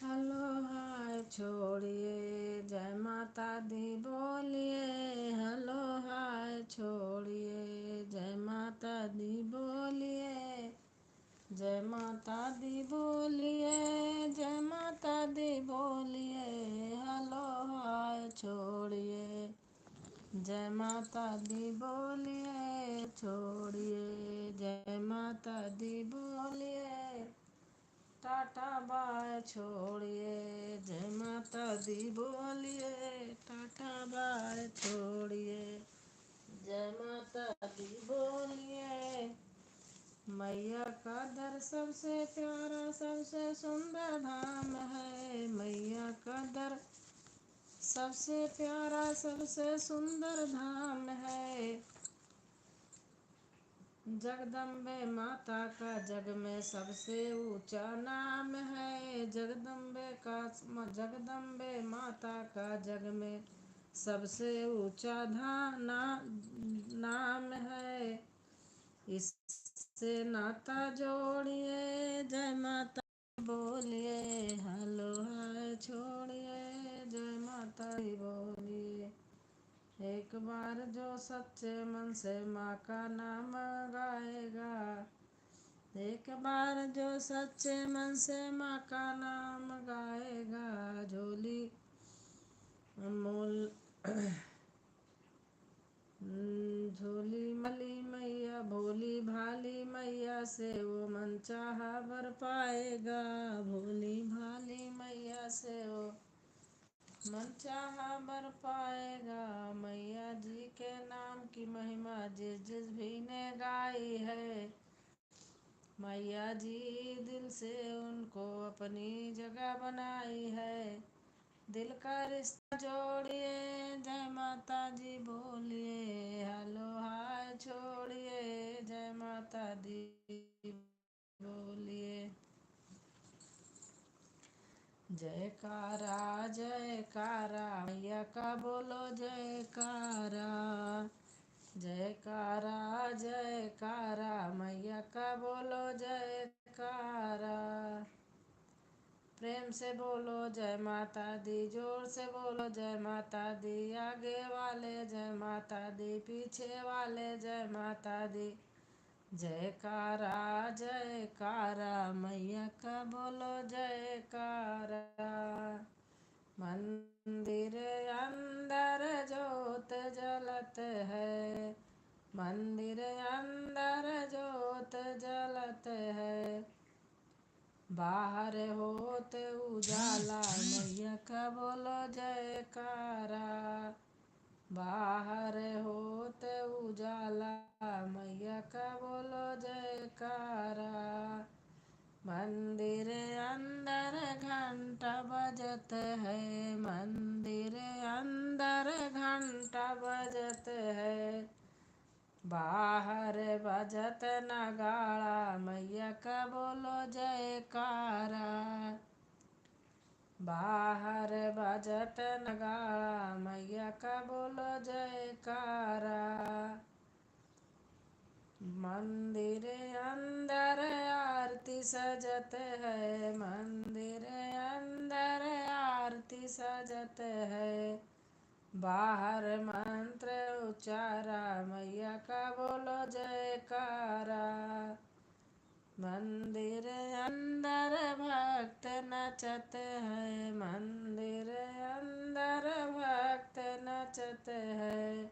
Hello hi छोड़िए, जय माता दी बोलिए। हेलो हाय छोड़िए, जय माता दी बोलिए। जय माता दी बोलिए, जय माता दी बोलिए। हेलो हाय छोड़िए, जय माता दी बोलिए। छोड़िए, जय माता दी बोलिए। टाटा बाय छोड़िए, जय माता दी बोलिए। टाटा बाय छोड़िए, जय माता दी बोलिए। मैया का दर सबसे प्यारा सबसे सुंदर धाम है। मैया का दर सबसे प्यारा सबसे सुंदर धाम है। जगदम्बे माता का जग में सबसे ऊंचा नाम है। जगदम्बे माता का जग में सबसे ऊंचा नाम है। इससे नाता जोड़िए, जय माता बोलिए। हेलो हाय छोड़िए, जय माता बोलिए। एक बार जो सच्चे मन से माँ का नाम गाएगा, एक बार जो सच्चे मन से माँ का नाम गाएगा, झोली मोल झोली मली मैया भोली भाली मैया से वो मन चाहा बर पाएगा। भोली भाली मैया से वो मन चाहा बर पाएगा। मैया जी के नाम की महिमा जिस जिस भी ने गाई है, मैया जी दिल से उनको अपनी जगह बनाई है। दिल का रिश्ता जोड़िए, जय माता जी बोलिए। हेलो हाय छोड़िए, जय माता दी बोलिए। जयकारा जयकारा मैया का बोलो जयकारा। जयकारा जयकारा मैया का बोलो जयकारा। प्रेम से बोलो जय माता दी, जोर से बोलो जय माता दी। आगे वाले जय माता दी, पीछे वाले जय माता दी। जयकारा जयकारा मैया का बोलो जयकारा। मंदिर अंदर जोत जलत है, मंदिर अंदर जोत जलत है। बाहर होत उजाला मैया का बोलो जयकारा। बाहर होत उजाला मैया का बोलो जयकारा। मंदिर अंदर घंटा बजत है, मंदिर अंदर घंटा बजत है। बाहर बजत नगाड़ा मैया का बोलो जयकारा। बाहर बजत नगाड़ा मैया का बोलो जयकारा। मंदिर अंदर आरती सजत है, मंदिर अंदर आरती सजत है। बाहर मंत्र उच्चारा मैया का बोलो जयकारा। मंदिर अंदर भक्त नचत है, मंदिर अंदर भक्त नचत है।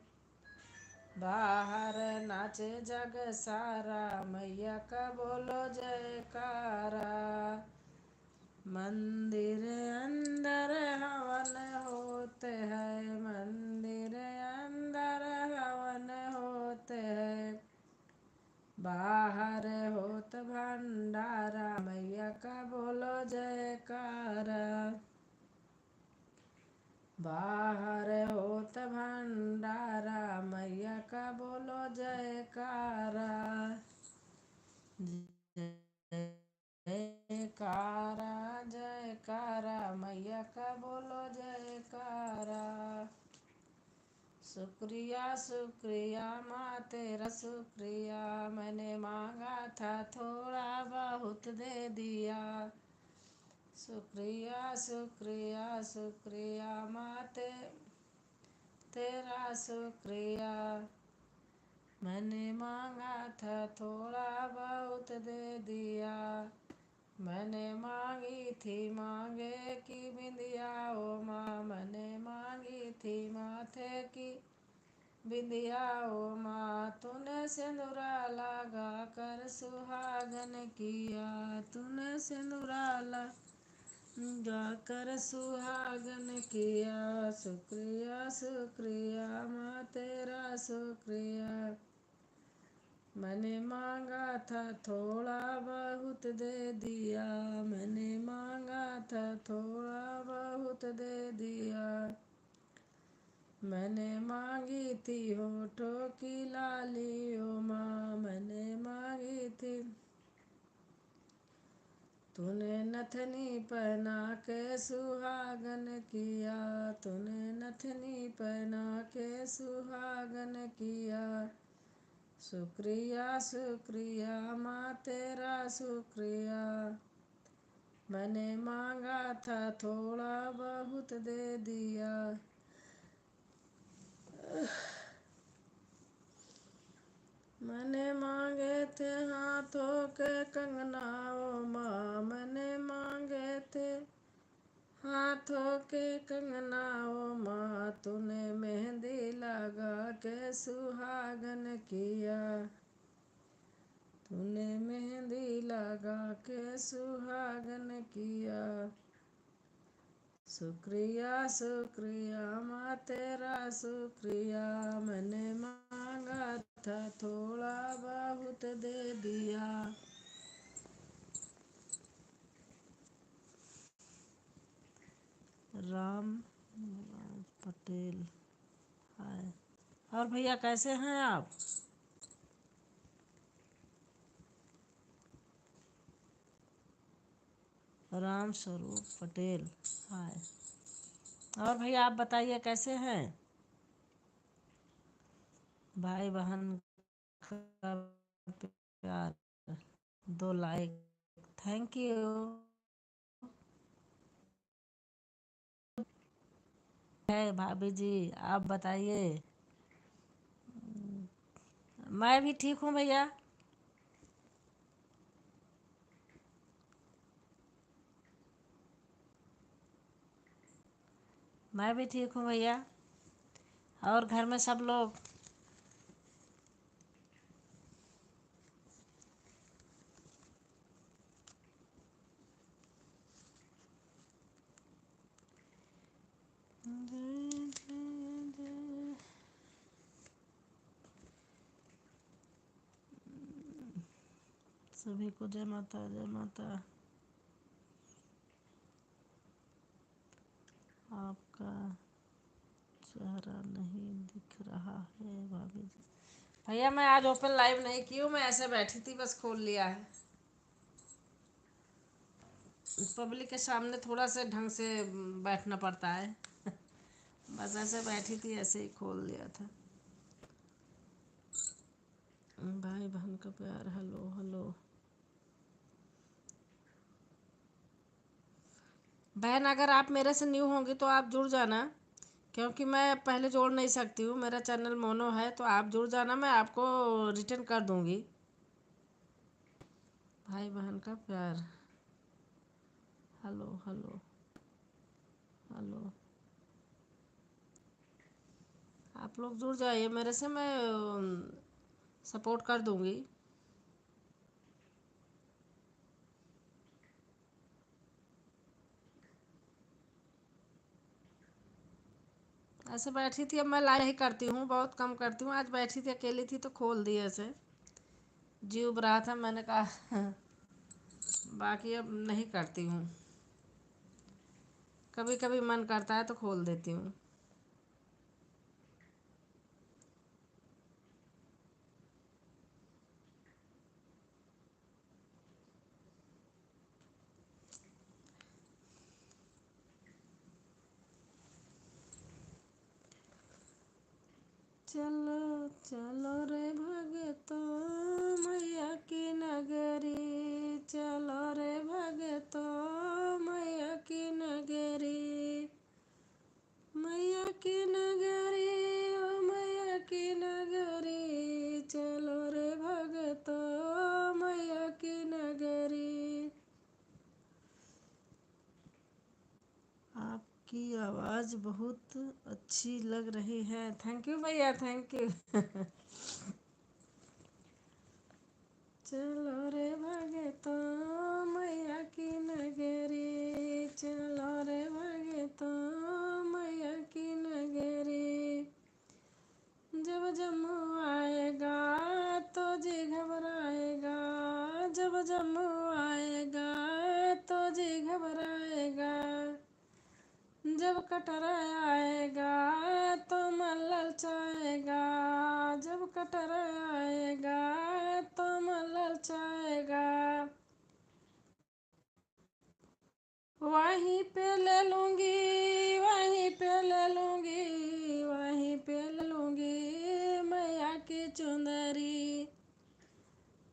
बाहर नाचे जग सारा मैया का बोलो जयकारा। मंदिर अंदर हवन होते हैं, मंदिर अंदर हवन होते हैं। बाहर होत भंडारा मैया का बोलो जयकारा। बाहर होत भंडारा मैया का बोलो जयकारा। जयकारा जयकारा मैया का बोलो जयकारा। शुक्रिया शुक्रिया माँ तेरा शुक्रिया, मैंने मांगा था थोड़ा बहुत दे दिया। शुक्रिया शुक्रिया शुक्रिया माते तेरा शुक्रिया। मैंने मांगा था थोड़ा बहुत दे दिया। मैंने मांगी थी मांगे की बिंदिया ओ माँ। मैंने मांगी थी माथे की बिंदिया ओ माँ। तूने सिंदूरा लगा कर सुहागन किया। तूने सिंदूरा लगा कर सुहागन किया। शुक्रिया शुक्रिया माँ तेरा शुक्रिया। मैंने मांगा था थोड़ा बहुत दे दिया। मैंने मांगा था थोड़ा बहुत दे दिया। मैंने मांगी थी होठों की लाली ओ माँ। मैंने मांगी थी। तूने नथनी पहना के सुहागन किया। तूने नथनी पहना के सुहागन किया। शुक्रिया शुक्रिया माँ तेरा शुक्रिया। मैंने मांगा था थोड़ा बहुत दे दिया। मैंने मांगे थे हाथों के कंगना ओ माँ। मैंने मांगे थे हाथों के कंगना ओ माँ। तूने मेहंदी लगा के सुहागन किया। तूने मेहंदी लगा के सुहागन किया। शुक्रिया शुक्रिया माँ तेरा शुक्रिया। मैंने मांगा था थोड़ा बहुत दे दिया। राम पटेल हाय। और भैया कैसे हैं आप? राम स्वरूप पटेल हाय। और भैया आप बताइए कैसे हैं? भाई बहन का प्यार 2 लाइक थैंक यू। है भाभी जी आप बताइए। मैं भी ठीक हूँ भैया। मैं भी ठीक हूँ भैया। और घर में सब लोग? सभी को जय माता जय माता। आपका चेहरा नहीं दिख रहा है भाभी जी। भैया मैं आज ओपन लाइव नहीं की हूँ। मैं ऐसे बैठी थी बस खोल लिया है। पब्लिक के सामने थोड़ा सा ढंग से बैठना पड़ता है। बस ऐसे बैठी थी ऐसे ही खोल लिया था। भाई बहन का प्यार हेलो हेलो। बहन अगर आप मेरे से न्यू होंगी तो आप जुड़ जाना। क्योंकि मैं पहले जोड़ नहीं सकती हूँ। मेरा चैनल मोनो है तो आप जुड़ जाना। मैं आपको रिटर्न कर दूँगी। भाई बहन का प्यार हेलो हेलो हेलो। आप लोग जुड़ जाइए मेरे से। मैं सपोर्ट कर दूँगी। ऐसे बैठी थी। अब मैं लाइव ही करती हूँ बहुत कम करती हूँ। आज बैठी थी अकेली थी तो खोल दी ऐसे। जी उब रहा था मैंने कहा बाकी अब नहीं करती हूँ। कभी कभी मन करता है तो खोल देती हूँ। चलो चलो रे भगतो मैया की नगरी। चलो रे भगतो मैया आपकी आवाज़ बहुत अच्छी लग रही है। थैंक यू भैया, थैंक यू। चलो रे भागे तो मैया की नगरी, चलो रे भागे तो मैया की नगरी। जब जम्मू आएगा तो जी घबराएगा, जब जम्मू आएगा तो जी घबराएगा। जब कटरा आएगा तो मन ललचाएगा, जब कटरा आएगा तो मन ललचाएगा। वहीं पे ले लूँगी, वहीं पे ले लूँगी, वहीं पे ले लूँगी मैया की चुंदरी।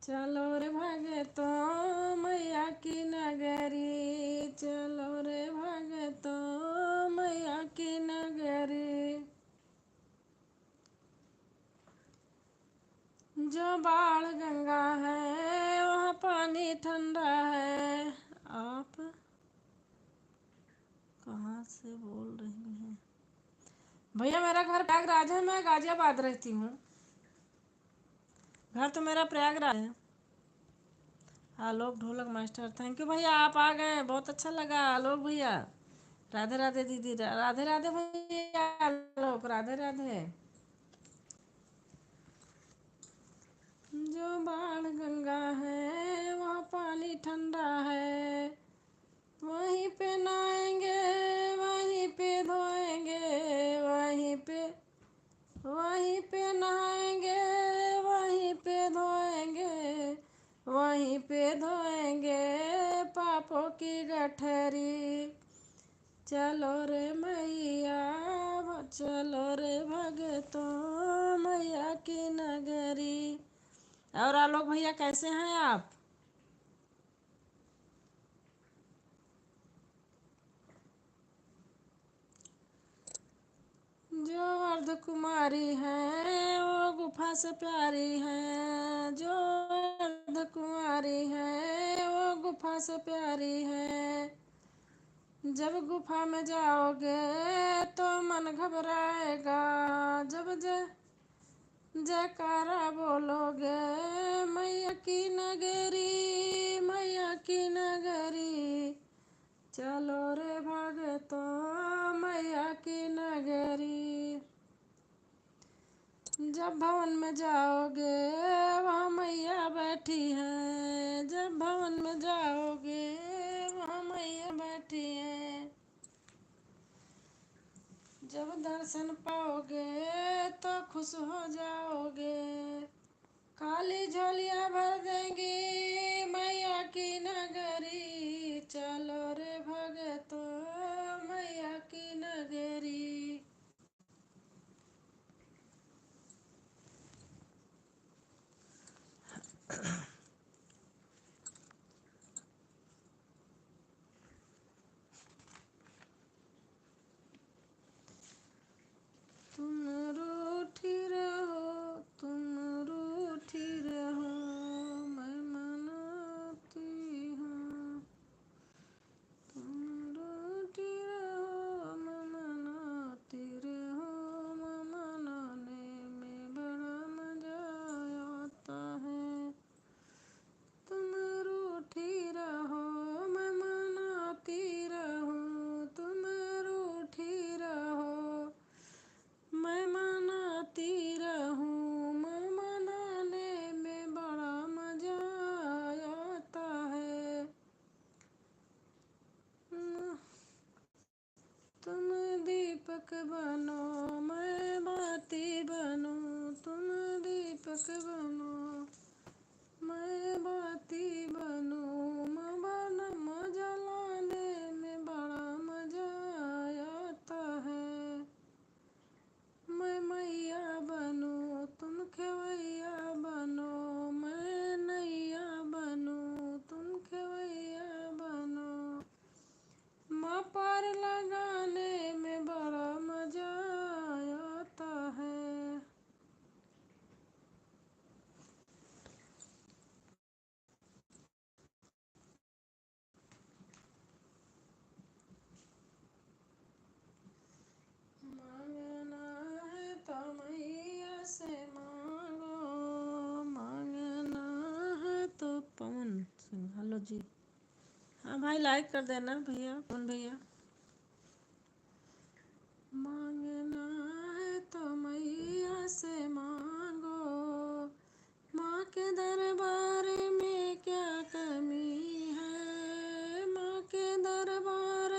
चलो रे भागे तो मैया की नगरी, चलो रे भागे तो मैया की नगरी। जो बाढ़ गंगा है वहाँ पानी ठंडा है। आप कहाँ से बोल रही हैं? भैया मेरा घर प्रयागराज है, मैं गाजियाबाद रहती हूँ। घर तो मेरा प्रयागराज है। आलोक ढोलक मास्टर, थैंक यू भैया, आप आ गए, बहुत अच्छा लगा आलोक भैया। राधे राधे दीदी, राधे राधे भैया आलोक, राधे राधे। जो बाण गंगा है वहाँ पानी ठंडा है, वहीं पे नहाएंगे, वहीं पे धोएंगे, वहीं पे नहाएंगे, वहीं पे धोएंगे, वहीं पे धोएंगे पापों की गठरी। चलो रे मैया, चलो रे भगतों मैया की नगरी। और आलोक भैया कैसे हैं आप? जो अर्ध कुमारी है वो गुफा से प्यारी है, जो अर्ध कुमारी है वो गुफा से प्यारी है। जब गुफा में जाओगे तो मन घबराएगा, जब जयकारा बोलोगे मैया की नगरी, मैया की नगरी। चलो रे भगतों मैया की नगरी। जब भवन में जाओगे वहाँ मैया बैठी है, जब भवन में जाओगे वहाँ मैया बैठी है। जब दर्शन पाओगे तो खुश हो जाओगे, खाली झोलियाँ भर देंगी मैया की नगरी। चलो रे भगतों मैया की नगरी। तुम रूठी रहो, तुम रूठी रहो, मैं मनाती हूँ। तुम रूठी रहो, मैं मनाती रहूँ, मैं मनाने में बड़ा मजा आता है। तुम रूठी रहो, मैं मनाती रहूँ, तुम रूठी रहो, मैं मनाती रहूँ, मैं मनाने में बड़ा मजा आता है। तुम दीपक बनो मैं बाती बनूँ, तुम दीपक बनो मैं बाती बनूँ, मैं बनम जलाने में बड़ा मजा आता है। मैं मैया बनूँ तुम खेवैया बनो, मैं नैया बनूँ तुम खेवैया बनो, माँ पार लगाने में बड़ा मजा आता है। जी। हाँ भाई लाइक कर देना भैया, कौन भैया। मांगना है तो मैया से मांगो, माँ के दरबार में क्या कमी है, माँ के दरबार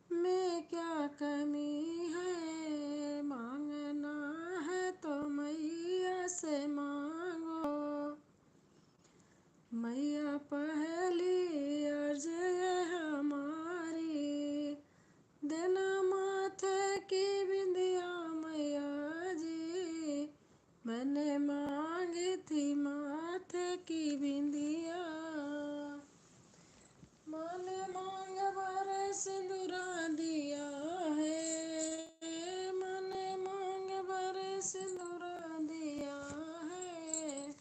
में क्या कमी है, मांगना है तो मैया से मांगो। मैया पहली अर्ज है हमारी, देना माथे की बिंदिया मैया जी, मैंने मांगी थी माथे की बिंदिया। माने मांग भर सिंदूरा दिया है, माने मांग भर सिंदूरा दिया है।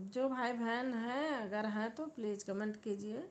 जो भाई बहन हैं अगर हैं तो प्लीज़ कमेंट कीजिए।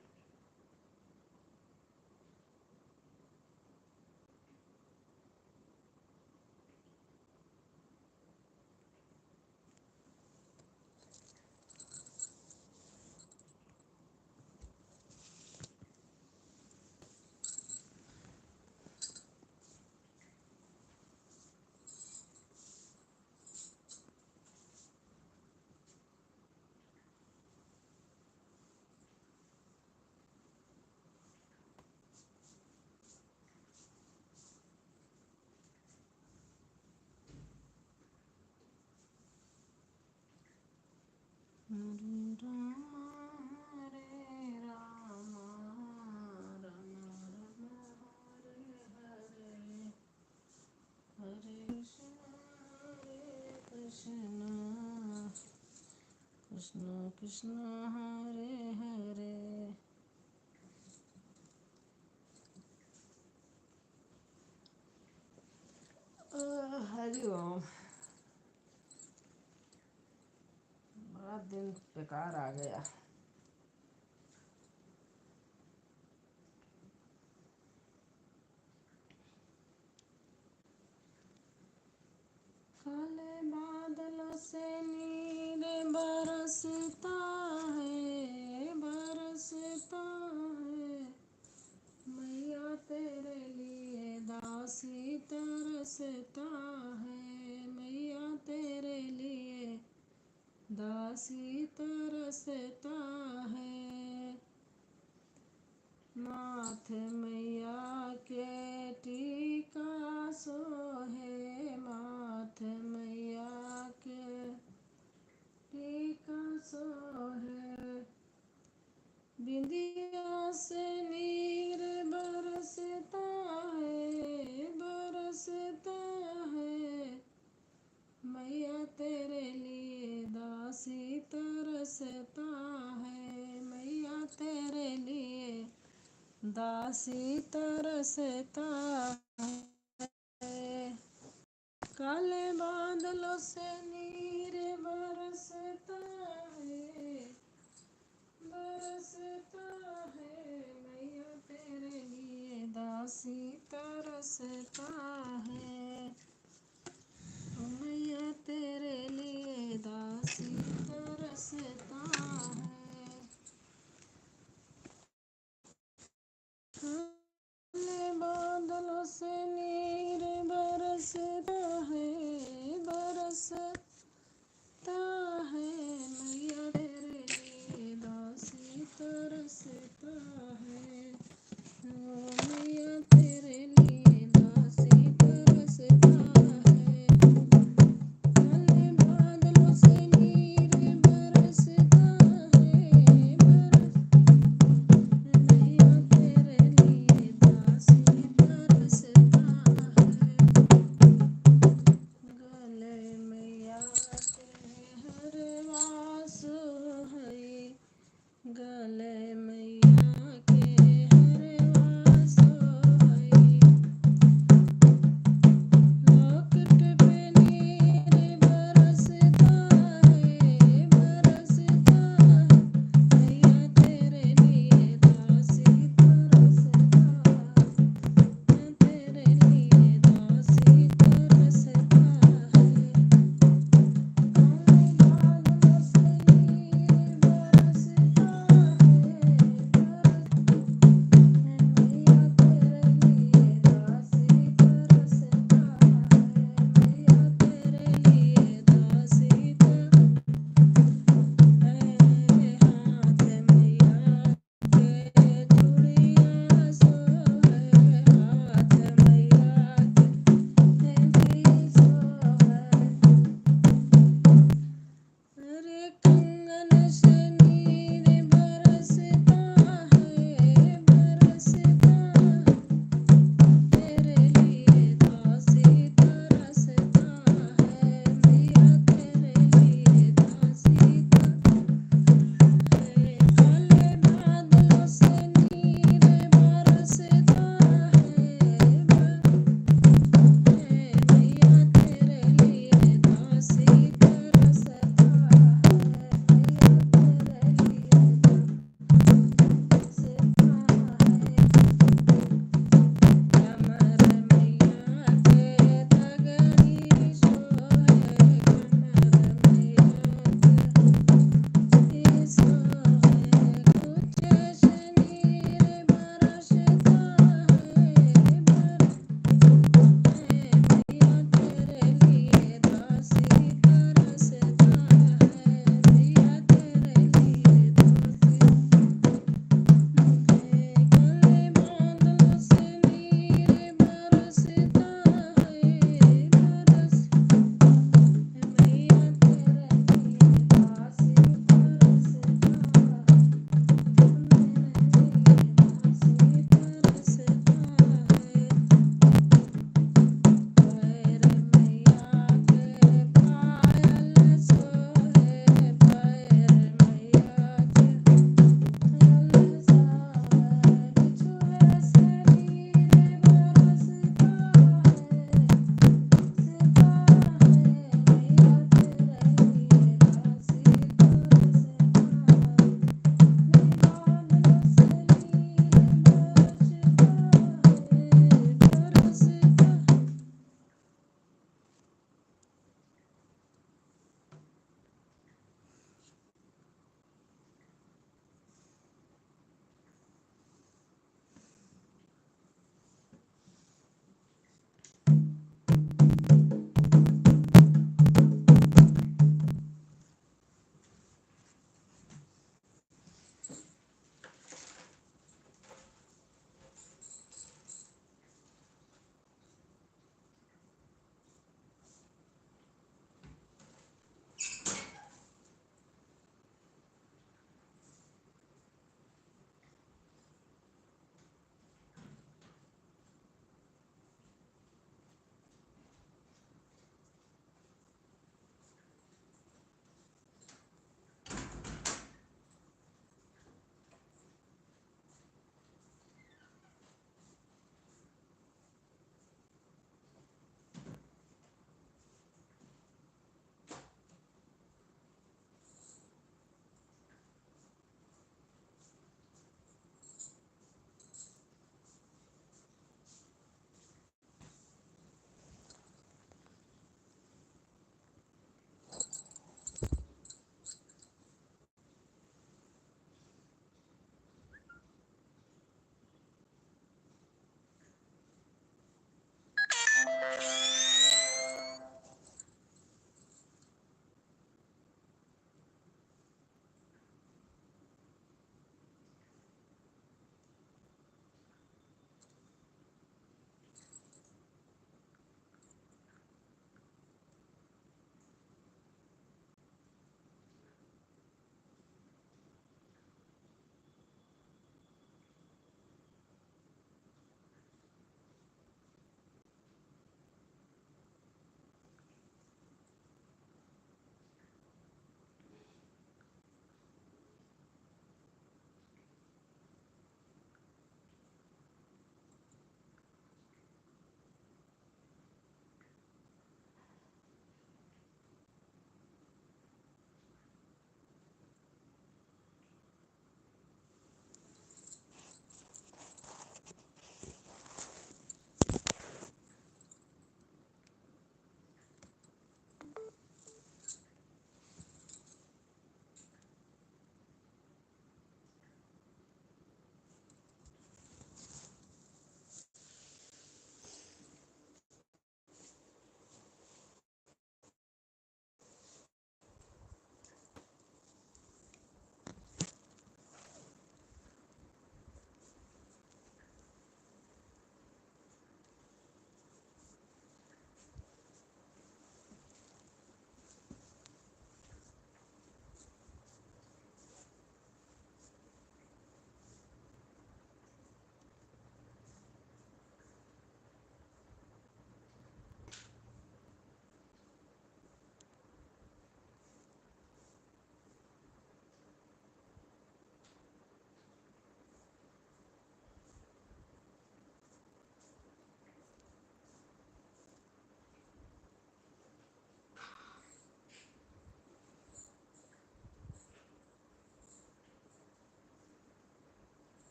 हरे रामा हरे रामा, रामा रामा हरे हरे, हरे कृष्ण कृष्ण कृष्ण हरे हरे। हरि ओम। बड़ा दिन बेकार आ गया। काले बादलों से नीर बरसता है, बरसता है, मैया तेरे लिए दासी तरसता है, मैया तेरे लिए दासी तरसता है। माथ मैया के टीका सोहे, माथ मैया के टीका सोहे, बिंदिया से नीर बरसता है, बरसता है, मैया तेरे लिए दासी तरसता है, मैया तेरे लिए दासी तरसता है। काले बादलों से नीर बरसता है, बरसता है, मैया तेरे लिए दासी तरसता है, मैया तेरे लिए दासी तरसता है। काले बादलों से नीर बरसता है, बरसता है, मैया तेरे लिए दासी तरसता है, ओ मैया तेरे लिए दासी तरसता है। काले बादलों से नीर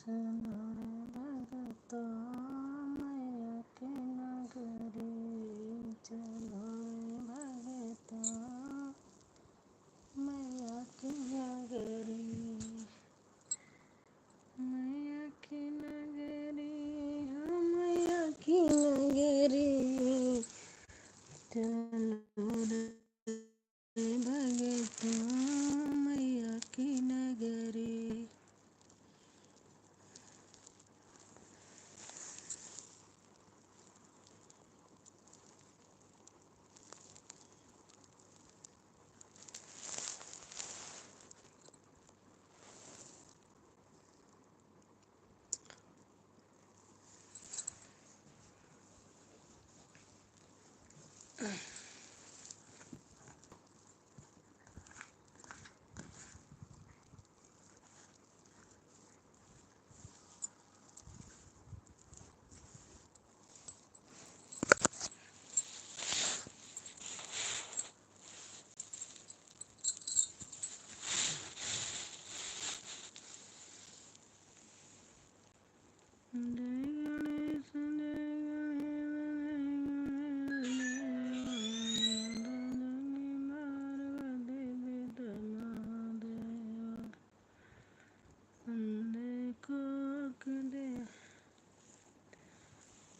चलो रे भगता मैया के नगरी, चलो रे भगता मैया की नगरी, मैया की नगरी, हाँ मैया की नगरी, चलो रे भगता मैया की नगरी।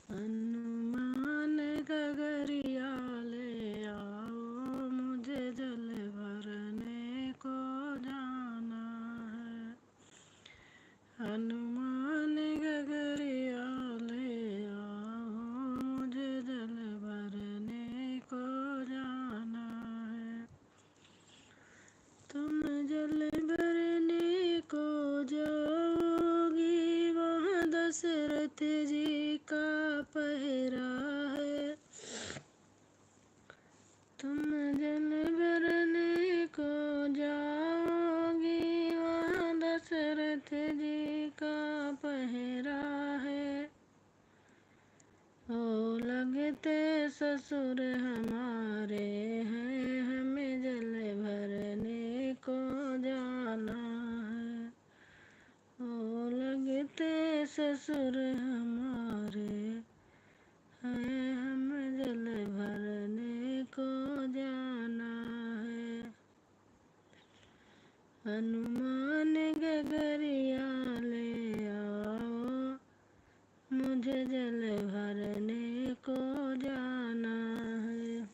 हनुमान गगरिया ले आओ, मुझे जल भरने को जाना है। हनुमान गगरिया ले आओ, मुझे जल भरने को जाना है। तुम जल भरने को जाओगी, वहाँ दशरथ जी का पहरा है। तुम जल भरने को जाओगी, वहाँ दशरथ जी का पहरा है। ओ लगते ससुर हमारे हैं, हमें जल भरने को जाना है। ओ लगते ससुर हमारे हैं, हमें जल भरने को जाना है। हनुमान गगरिया ले आओ, मुझे जल भरने को जाना है।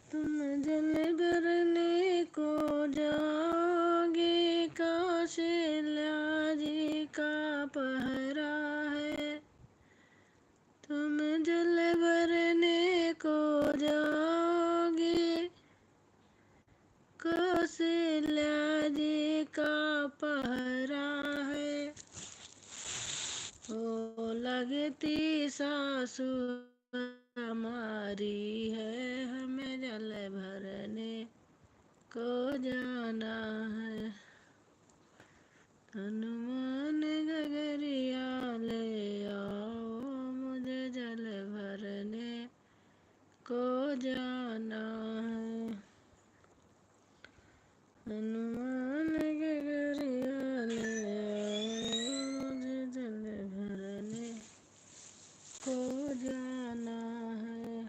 तुम जल भरने को जाओगे, कौशल्या जी का पहरा है। तुम जल भरने को जाओगे, कौशल्या जी का पहरा है। ओ लगती सासु हमारी है, हमें जल भरने को जाना है। हनुमान गगरिया ले आओ, मुझे जल भरने को जाना है। हनुमान गगरिया ले आओ, मुझे जल भरने को जाना है।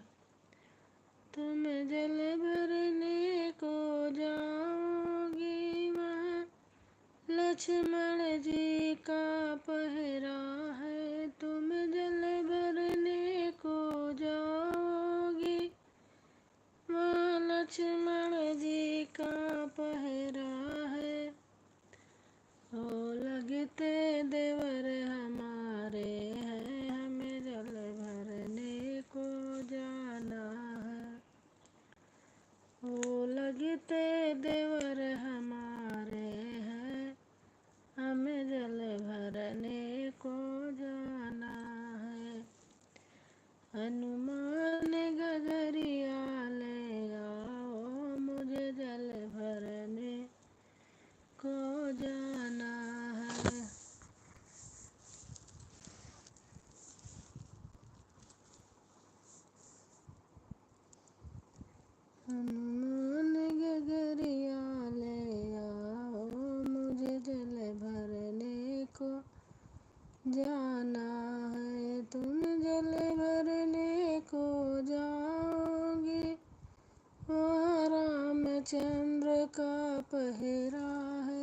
तुम जल भरने को जाओगी, वहाँ लक्ष्मण जी का पहरा है। तुम जल भरने को जाओगी, वहाँ लक्ष्मण जी का पहरा है। ओ लगते देवर हमारे हैं, हमें जल भरने को जाना है। ओ लगते देवर हमारे हैं, हमें जल भरने को जाना है। हनुमान गगरिया ले आओ, मुझे जल भरने को जाना है। हनुमान गगरिया ले आओ, मुझे जल भरने को जाना है, तुम जल भरने को जाओगी, वहाँ रामचंद्र का पहरा है।